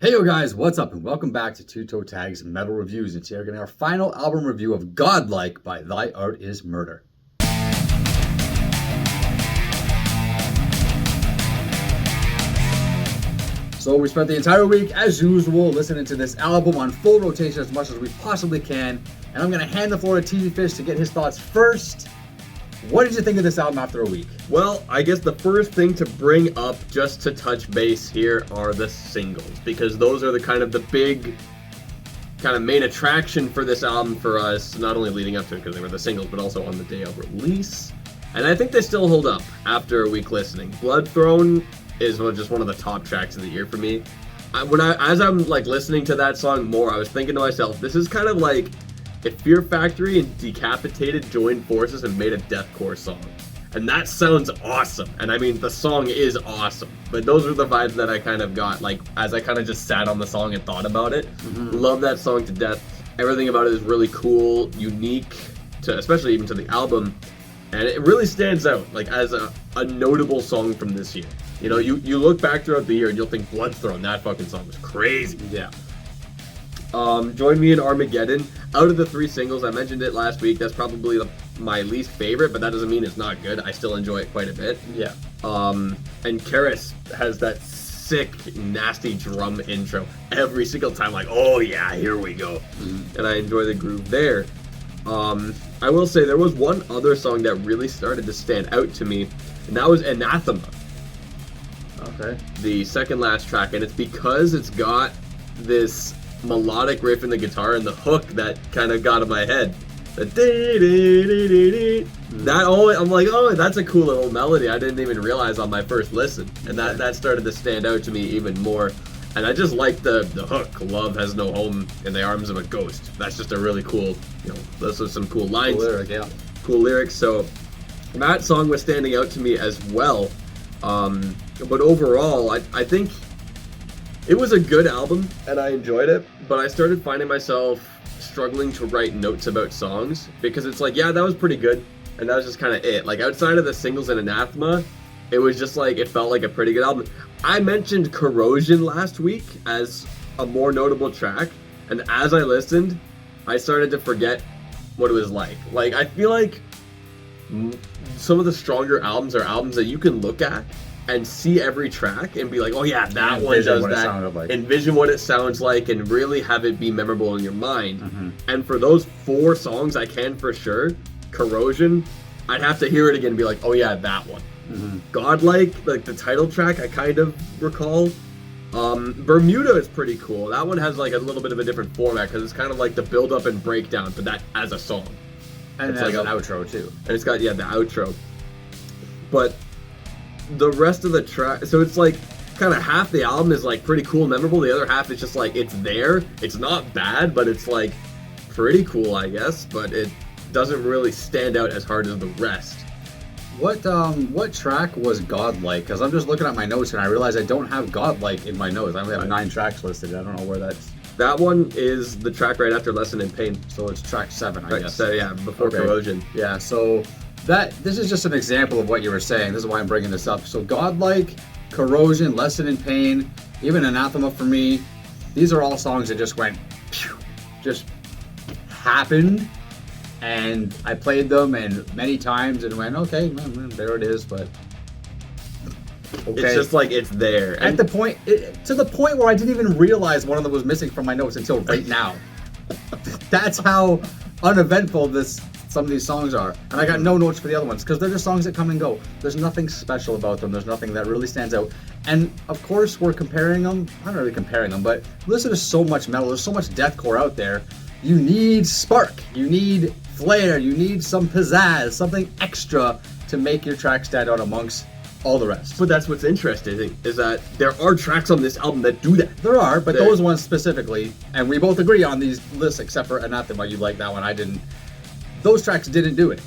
Hey yo guys, what's up and welcome back to Toe Tags Metal Reviews. And today we're getting our final album review of Godlike by Thy Art Is Murder. So we spent the entire week, as usual, listening to this album on full rotation as much as we possibly can. And I'm going to hand the floor to TV Fish to get his thoughts first. What did you think of this album after a week? Well, I guess the first thing to bring up, just to touch base here, are the singles, because those are the big kind of main attraction for this album for us, not only leading up to it because they were the singles, but also on the day of release. And I think they still hold up after a week listening. Blood Throne is just one of the top tracks of the year for me. As I'm listening to that song more, I was thinking to myself, this is kind of like if Fear Factory and Decapitated joined forces and made a deathcore song. And that sounds awesome. And I mean, the song is awesome. But those are the vibes that I kind of got, as I kind of just sat on the song and thought about it. Mm-hmm. Love that song to death. Everything about it is really cool, unique, especially even to the album. And it really stands out, as a notable song from this year. You know, you look back throughout the year and you'll think Blood Throne, that fucking song was crazy. Yeah. Join Me in Armageddon. Out of the three singles, I mentioned it last week, that's probably my least favorite, but that doesn't mean it's not good. I still enjoy it quite a bit. Yeah. And Karis has that sick, nasty drum intro every single time, oh yeah, here we go. Mm-hmm. And I enjoy the groove there. I will say there was one other song that really started to stand out to me, and that was Anathema. Okay. The second last track, and it's because it's got this melodic riff in the guitar and the hook that kind of got in my head. The I'm like, oh, that's a cool little melody. I didn't even realize on my first listen, and that started to stand out to me even more. And I just like the hook. Love has no home in the arms of a ghost. That's just a really cool, those are some cool lines. Cool lyric, yeah. Cool lyrics. So that song was standing out to me as well. But overall, I think it was a good album, and I enjoyed it, but I started finding myself struggling to write notes about songs, because it's yeah, that was pretty good, and that was just kind of it. Outside of the singles and Anathema, it was just it felt like a pretty good album. I mentioned Corrosion last week as a more notable track, and as I listened, I started to forget what it was like. I feel like some of the stronger albums are albums that you can look at and see every track and be oh yeah, that one does that. Envision what it sounds like and really have it be memorable in your mind. Mm-hmm. And for those four songs, I can for sure. Corrosion, I'd have to hear it again and be oh yeah, that one. Mm-hmm. Godlike, the title track, I kind of recall. Bermuda is pretty cool. That one has a little bit of a different format because it's kind of the build up and breakdown, but that as a song. And it's an outro too. And it's got the outro. But the rest of the track, so it's kind of half the album is pretty cool and memorable. The other half is just it's there. It's not bad, but it's pretty cool, I guess. But it doesn't really stand out as hard as the rest. What track was Godlike? Because I'm just looking at my notes and I realize I don't have Godlike in my notes. I only have 9 tracks listed. I don't know where that's. That one is the track right after Lesson in Pain. So it's track 7, I guess. So yeah, before Corrosion. Yeah, so this is just an example of what you were saying. This is why I'm bringing this up. So Godlike, Corrosion, Lesson in Pain, even Anathema for me, these are all songs that just went, just happened. And I played them and many times and went, okay, there it is, but okay. It's just it's there. At the point, to the point where I didn't even realize one of them was missing from my notes until right now. That's how uneventful some of these songs are. And I got no notes for the other ones because they're just songs that come and go. There's nothing special about them. There's nothing that really stands out. And of course, we're comparing them. I'm not really comparing them, but listen to so much metal. There's so much deathcore out there. You need spark. You need flair. You need some pizzazz, something extra to make your track stand out amongst all the rest. But that's what's interesting, is that there are tracks on this album that do that. There are, but those ones specifically, and we both agree on these lists except for Anathema. You like that one, I didn't. Those tracks didn't do it.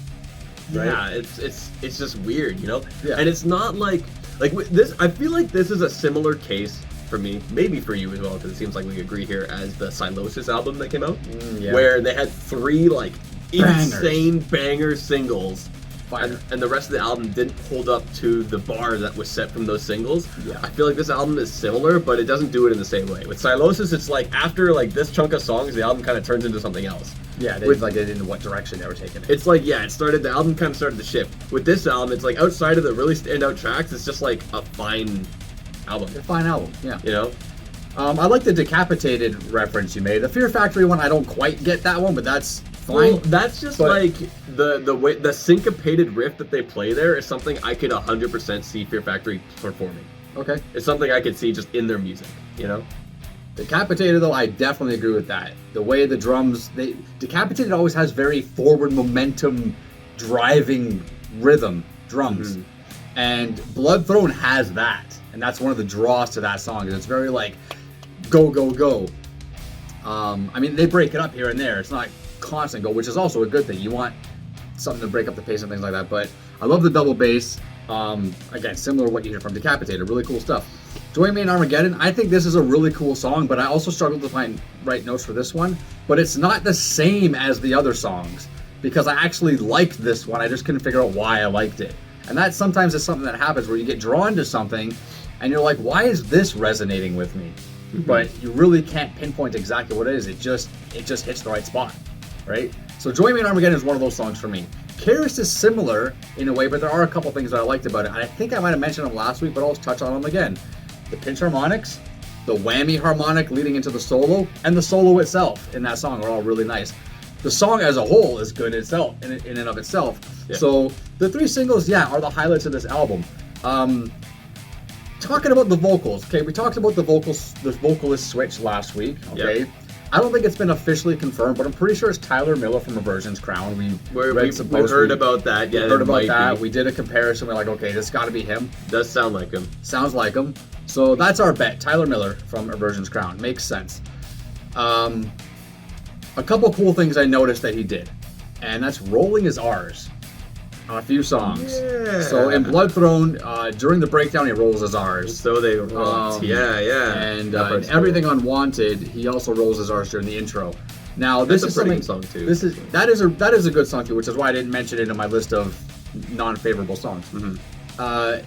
Right? Yeah, it's just weird, Yeah. And it's not like this. I feel like this is a similar case for me, maybe for you as well, because it seems like we agree here, as the Silosis album that came out, where they had 3 insane banger singles and the rest of the album didn't hold up to the bar that was set from those singles. Yeah. I feel like this album is similar, but it doesn't do it in the same way. With Silosis, it's like after like this chunk of songs, the album kind of turns into something else. Yeah, they didn't know what direction they were taking it. It's like, the album kind of started to shift. With this album, it's like outside of the really standout tracks, it's just like a fine album. A fine album, yeah. You know? I like the Decapitated reference you made. The Fear Factory one, I don't quite get that one, but that's fine. Well, that's just like the way the syncopated riff that they play there is something I could 100% see Fear Factory performing. Okay. It's something I could see just in their music, you know? Decapitated, though, I definitely agree with that. The way the drums, Decapitated always has very forward momentum, driving rhythm drums. Mm-hmm. And Blood Throne has that. And that's one of the draws to that song. It's very like, go, go, go. I mean, they break it up here and there. It's not constant go, which is also a good thing. You want something to break up the pace and things like that. But I love the double bass. Again, similar to what you hear from Decapitated. Really cool stuff. Join Me in Armageddon. I think this is a really cool song, but I also struggled to find right notes for this one. But it's not the same as the other songs because I actually liked this one. I just couldn't figure out why I liked it. And that sometimes is something that happens where you get drawn to something and you're like, why is this resonating with me? Mm-hmm. But you really can't pinpoint exactly what it is. It just hits the right spot, right? So Join Me in Armageddon is one of those songs for me. Karis is similar in a way, but there are a couple things that I liked about it. And I think I might have mentioned them last week, but I'll touch on them again. The pinch harmonics, the whammy harmonic leading into the solo, and the solo itself in that song are all really nice. The song as a whole is good itself, in and of itself. Yeah. So the three singles, are the highlights of this album. Talking about the vocals, okay, we talked about the vocalist switch last week, okay? Yep. I don't think it's been officially confirmed, but I'm pretty sure it's Tyler Miller from Reversion's Crown. We've heard about that. Yeah, heard about that. We did a comparison. We're like, okay, this got to be him. Does sound like him. Sounds like him. So that's our bet. Tyler Miller from Reversion's Crown. Makes sense. A couple cool things I noticed that he did, and that's rolling his R's on a few songs. Yeah. So in Blood Throne, during the breakdown, he rolls his R's. So they rolled. And Everything Unwanted, he also rolls his R's during the intro. Now this is a pretty good song too. That is a good song too, which is why I didn't mention it in my list of non-favorable songs. Mm-hmm.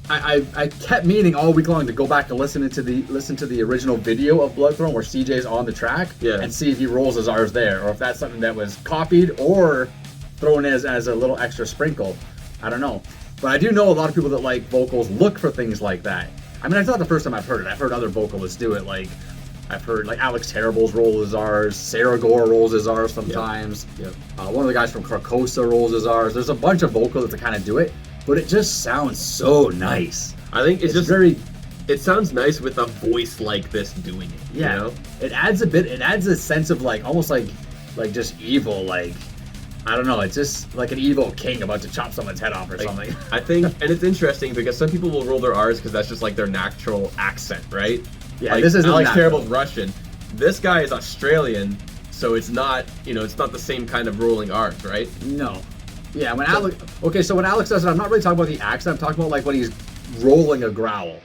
I kept meaning all week long to go back and listen to the original video of Blood Throne where CJ's on the track and see if he rolls his R's there, or if that's something that was copied or thrown as a little extra sprinkle. I don't know. But I do know a lot of people that like vocals look for things like that. I mean, it's not the first time I've heard it. I've heard other vocalists do it. Like, I've heard like Alex Terrible's roll his R's, Sarah Gore rolls his R's sometimes. Yep. One of the guys from Carcosa rolls his R's. There's a bunch of vocalists that kind of do it, but it just sounds so nice. I think it's just very... It sounds nice with a voice like this doing it. Yeah. You know? It adds a sense of like, almost like just evil, like, I don't know, it's just like an evil king about to chop someone's head off or something. I think, and it's interesting because some people will roll their R's because that's just like their natural accent, right? Yeah, like, this is Alex Terrible's Russian. This guy is Australian, so it's not, it's not the same kind of rolling R's, right? No. Yeah, when Alex does it, I'm not really talking about the accent, I'm talking about like when he's rolling a growl.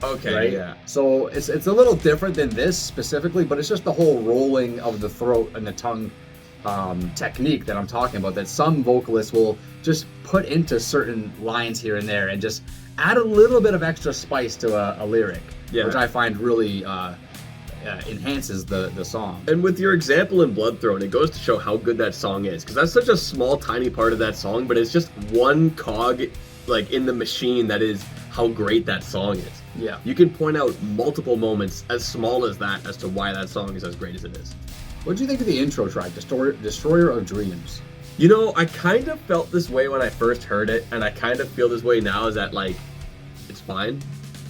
Okay, right? Yeah. So it's a little different than this specifically, but it's just the whole rolling of the throat and the tongue technique that I'm talking about, that some vocalists will just put into certain lines here and there and just add a little bit of extra spice to a lyric, which I find really enhances the song. And with your example in Blood Throne, it goes to show how good that song is, because that's such a small, tiny part of that song, but it's just one cog like in the machine that is how great that song is. Yeah. You can point out multiple moments as small as that as to why that song is as great as it is. What do you think of the intro track, Destroyer of Dreams? I kind of felt this way when I first heard it, and I kind of feel this way now, is that, like, it's fine.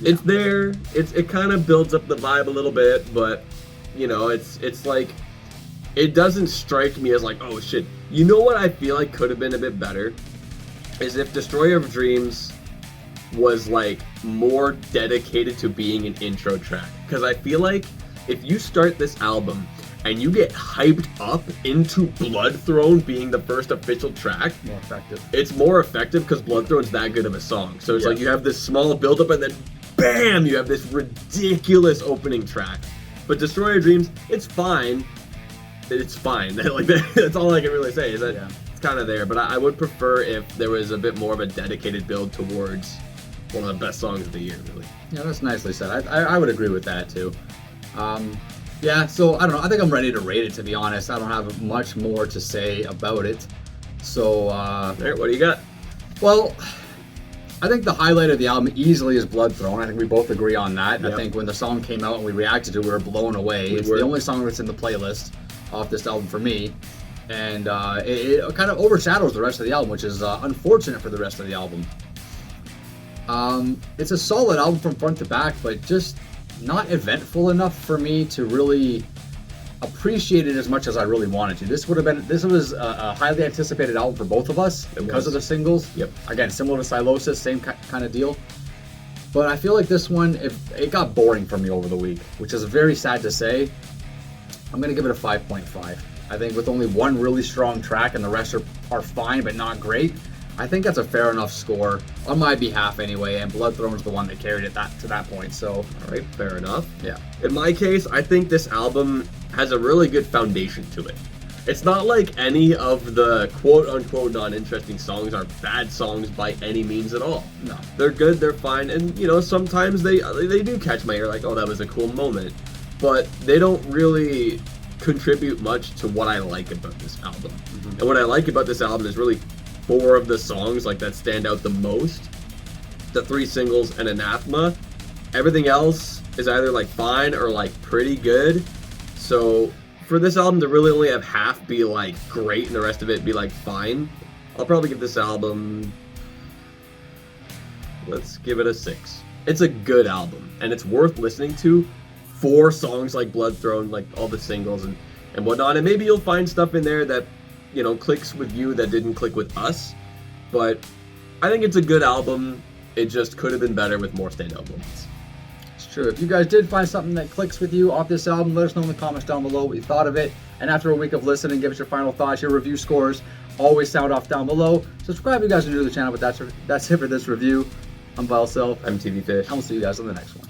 Yeah. It's there. It kind of builds up the vibe a little bit, but, it's like, it doesn't strike me as like, oh, shit. You know what I feel like could have been a bit better? Is if Destroyer of Dreams was, like, more dedicated to being an intro track. Because I feel like if you start this album and you get hyped up into Blood Throne being the first official track, more effective. It's more effective because Blood Throne's that good of a song. So it's like you have this small build-up and then BAM! You have this ridiculous opening track. But Destroyer Dreams, it's fine. It's fine. Like that's all I can really say. Is that kind of there, but I would prefer if there was a bit more of a dedicated build towards one of the best songs of the year, really. Yeah, that's nicely said. I would agree with that too. Yeah, so I don't know. I think I'm ready to rate it, to be honest. I don't have much more to say about it. So, All right, what do you got? well, I think the highlight of the album easily is Blood Throne. I think we both agree on that. Yep. I think when the song came out and we reacted to it, we were blown away. It's the only song that's in the playlist off this album for me. And it kind of overshadows the rest of the album, which is unfortunate for the rest of the album. It's a solid album from front to back, but just not eventful enough for me to really appreciate it as much as I really wanted to. This was a highly anticipated album for both of us because of the singles. Yep. Again, similar to Silosis, same kind of deal. But I feel like this one, it got boring for me over the week, which is very sad to say. I'm going to give it a 5.5. I think with only one really strong track and the rest are fine but not great, I think that's a fair enough score on my behalf anyway, and Blood Throne's the one that carried it to that point. So, All right, fair enough. yeah. In my case, I think this album has a really good foundation to it. It's not like any of the quote-unquote non-interesting songs are bad songs by any means at all. No. They're good, they're fine, and sometimes they do catch my ear, like, oh, that was a cool moment. But they don't really contribute much to what I like about this album. Mm-hmm. And what I like about this album is really 4 of the songs like that stand out the most. The 3 singles and Anathema. Everything else is either like fine or like pretty good. So for this album to really only have half be like great and the rest of it be like fine, I'll probably give this album, let's give it a 6. It's a good album and it's worth listening to for songs like Blood Throne, like all the singles and whatnot. And maybe you'll find stuff in there that clicks with you that didn't click with us. But I think it's a good album. It just could have been better with more standout moments. It's true. If you guys did find something that clicks with you off this album, let us know in the comments down below what you thought of it. And after a week of listening, give us your final thoughts, your review scores. Always sound off down below. Subscribe if you guys are new to the channel, but that's it for this review. I'm Vile Self. I'm TV Fish. And we'll see you guys on the next one.